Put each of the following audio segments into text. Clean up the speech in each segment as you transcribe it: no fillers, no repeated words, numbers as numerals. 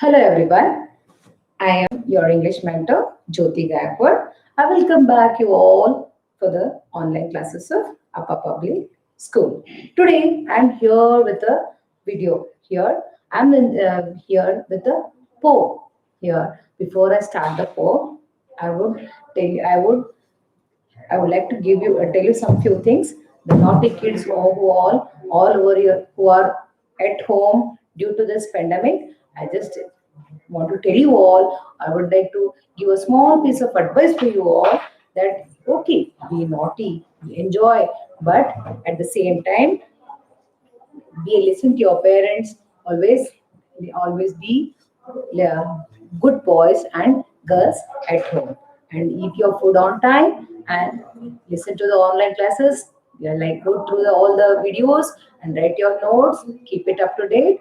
Hello everyone, I am your English mentor Jyothi Gaikward. I welcome back you all for the online classes of Upper Public School. Today I am here with a video. Here with a poem. Here, before I start the poem, I would tell you, I would like to tell you some few things. The naughty kids who all over here who are at home due to this pandemic. I just want to tell you all. I would like to give a small piece of advice to you all that okay, be naughty, enjoy, but at the same time be listen to your parents. Always be good boys and girls at home and eat your food on time and listen to the online classes. Yeah, like go through all the videos and write your notes, keep it up to date,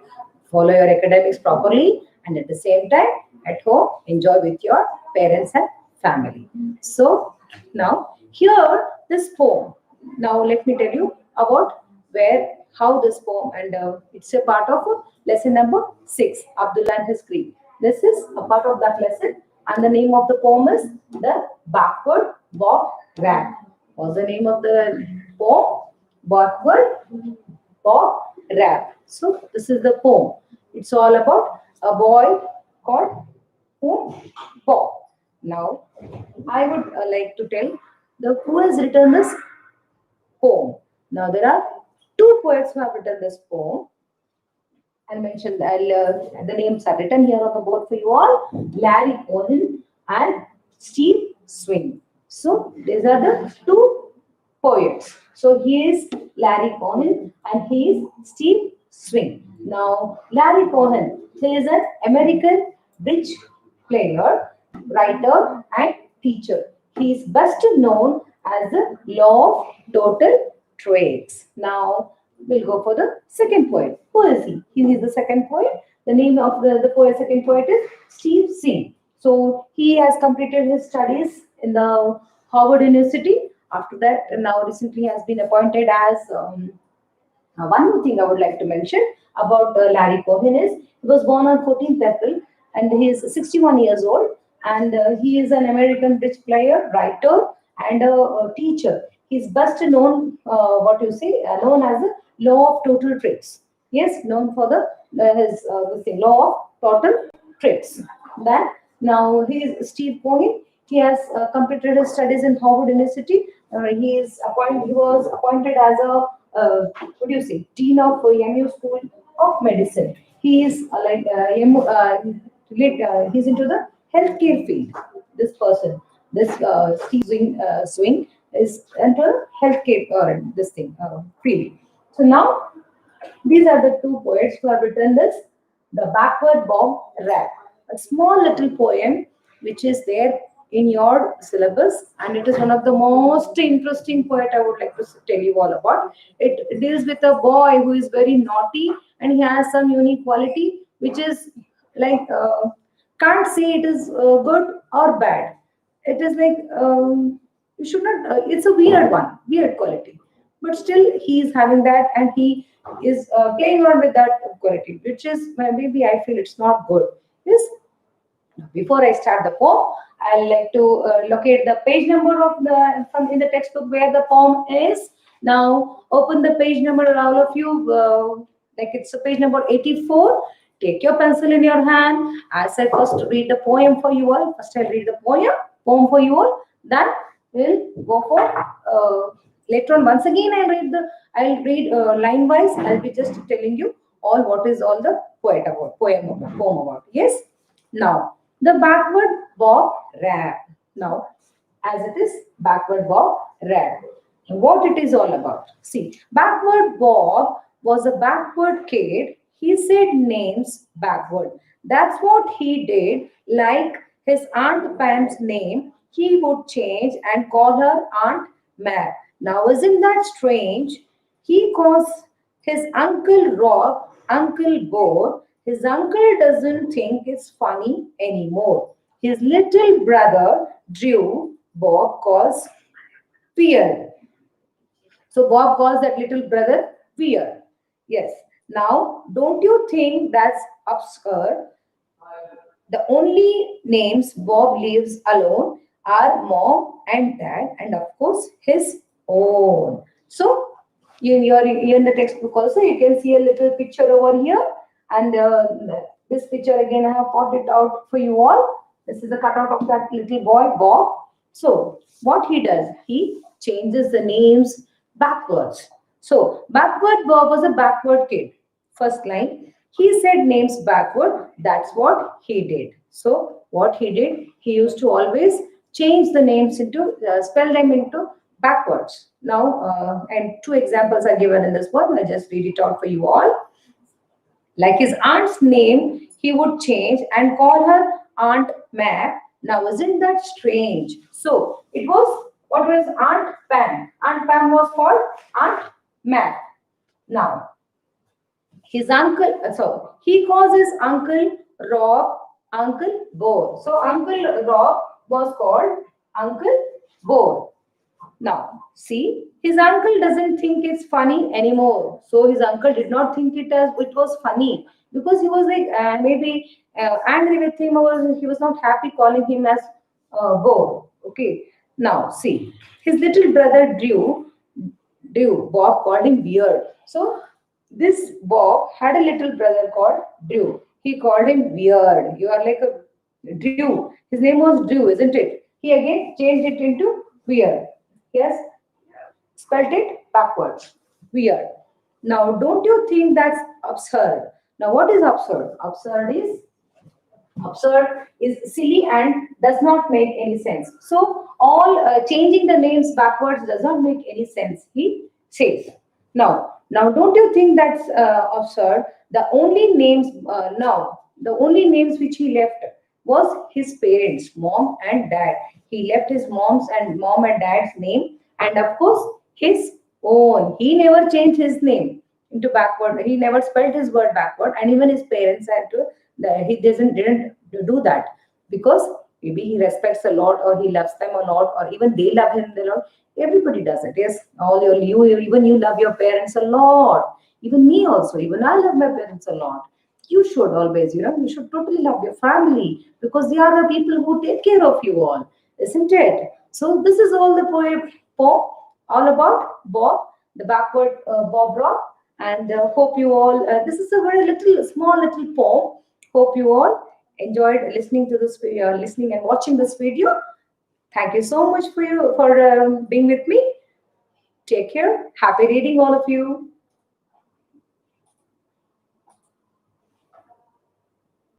follow your academics properly, and at the same time at home enjoy with your parents and family. So now here this poem. Now let me tell you about where how this poem and it's a part of lesson number 6, Abdullah and his Creed. This is a part of that lesson, and the name of the poem is The Backward Bob Rat. What's the name of the poem? Backward Bob Rat. So this is the poem. It's all about a boy called whom? Bob. Now I would like to tell the who has written this poem. Now there are two poets who have written this poem. I'll mention the names are written here on the board for you all. Larry Cohen and Steve Swing. So these are the two poets. So he is Larry Cohen and he is Steve Swing. Now Larry Cohen, he is an American bridge player, writer and teacher. He is best known as the law of total traits. Now we'll go for the second poet. Who is he? He is the second poet. The name of the second poet is Steve Singh. So he has completed his studies in the Harvard University. After that, now recently has been appointed as one more thing I would like to mention about Larry Cohen is he was born on 14th April and he is 61 years old and he is an American bridge player, writer and a teacher. He's best known, known as the law of total traits. Yes, known for the his this thing, law of total traits. Then now he is Steve Cohen. He has completed his studies in Harvard University. He was appointed as a what do you say, dean of MU School of Medicine. He is he's into the healthcare field. This person, this Swing is into healthcare this thing field. So now these are the two poets who have written this, The Backward Bob Rap, a small little poem which is there in your syllabus, and it is one of the most interesting poet I would like to tell you all about. It deals with a boy who is very naughty and he has some unique quality which is like can't say it is good or bad. It is like you should not. It's a weird one, weird quality, but still he is having that and he is playing on with that quality, which is maybe I feel it's not good. Yes. Before I start the poem, I like to locate the page number of the from in the textbook where the poem is. Now open the page number, all of you. Like it's a page number 84. Take your pencil in your hand. I said first read the poem for you all. First I'll read the poem for you all. Then we'll go for later on. Once again, I'll read line wise. I'll be just telling you all what is all the poem about. Yes. Now the backward bob rap. Now as it is backward bob rap. What it is all about. See, backward Bob was a backward kid. He said names backward. That's what he did. Like his Aunt Pam's name, he would change and call her Aunt Mab. Now, isn't that strange? He calls his Uncle Rob Uncle Bo. His uncle doesn't think it's funny anymore. His little brother Drew, Bob calls Pierre. So Bob calls that little brother Pierre. Yes. Now, don't you think that's absurd? The only names Bob leaves alone are mom and dad, and of course his own. So you're in the textbook also, you can see a little picture over here, and this picture again I have put it out for you all. This is a cutout of that little boy Bob. So what he does, he changes the names backwards. So backward Bob was a backward kid. First line, he said names backward. That's what he did. So what he did, he used to always change the names into, spell them into backwards. Now, and two examples are given in this one. I just read it out for you all. Like his aunt's name, he would change and call her Aunt Mab. Now, isn't that strange? So, it was, what was Aunt Pam? Aunt Pam was called Aunt Mab. Now, his uncle, so he calls his uncle Rob Uncle Bo. So, Uncle Rob was called Uncle Bo. Now, see, his uncle doesn't think it's funny anymore. So his uncle did not think it was funny, because he was like maybe angry with him, or he was not happy calling him as Bo. Okay. Now, see, his little brother Bob called him weird. So this Bob had a little brother called Drew. He called him weird. You are like a Drew. His name was Drew, isn't it? He again changed it into weird. Yes, spelled it backwards. Weird. Now, don't you think that's absurd? Now, what is absurd? Absurd is silly and does not make any sense. So, all changing the names backwards does not make any sense, he says. Now, don't you think that's absurd? The only names which he left was his parents, mom and dad. He left his mom and dad's name, and of course his own. He never changed his name into backward. He never spelled his word backward, and even his parents had to. He didn't do that, because maybe he respects a lot, or he loves them a lot, or even they love him a lot. Everybody does it. Yes, all even you love your parents a lot. Even me also. Even I love my parents a lot. You should always, you should totally love your family, because they are the people who take care of you all, isn't it? So this is all the poem all about Bob, the backward Bob Rock, and hope you all. This is a very little, small little poem. Hope you all enjoyed listening to this, listening and watching this video. Thank you so much for being with me. Take care. Happy reading, all of you.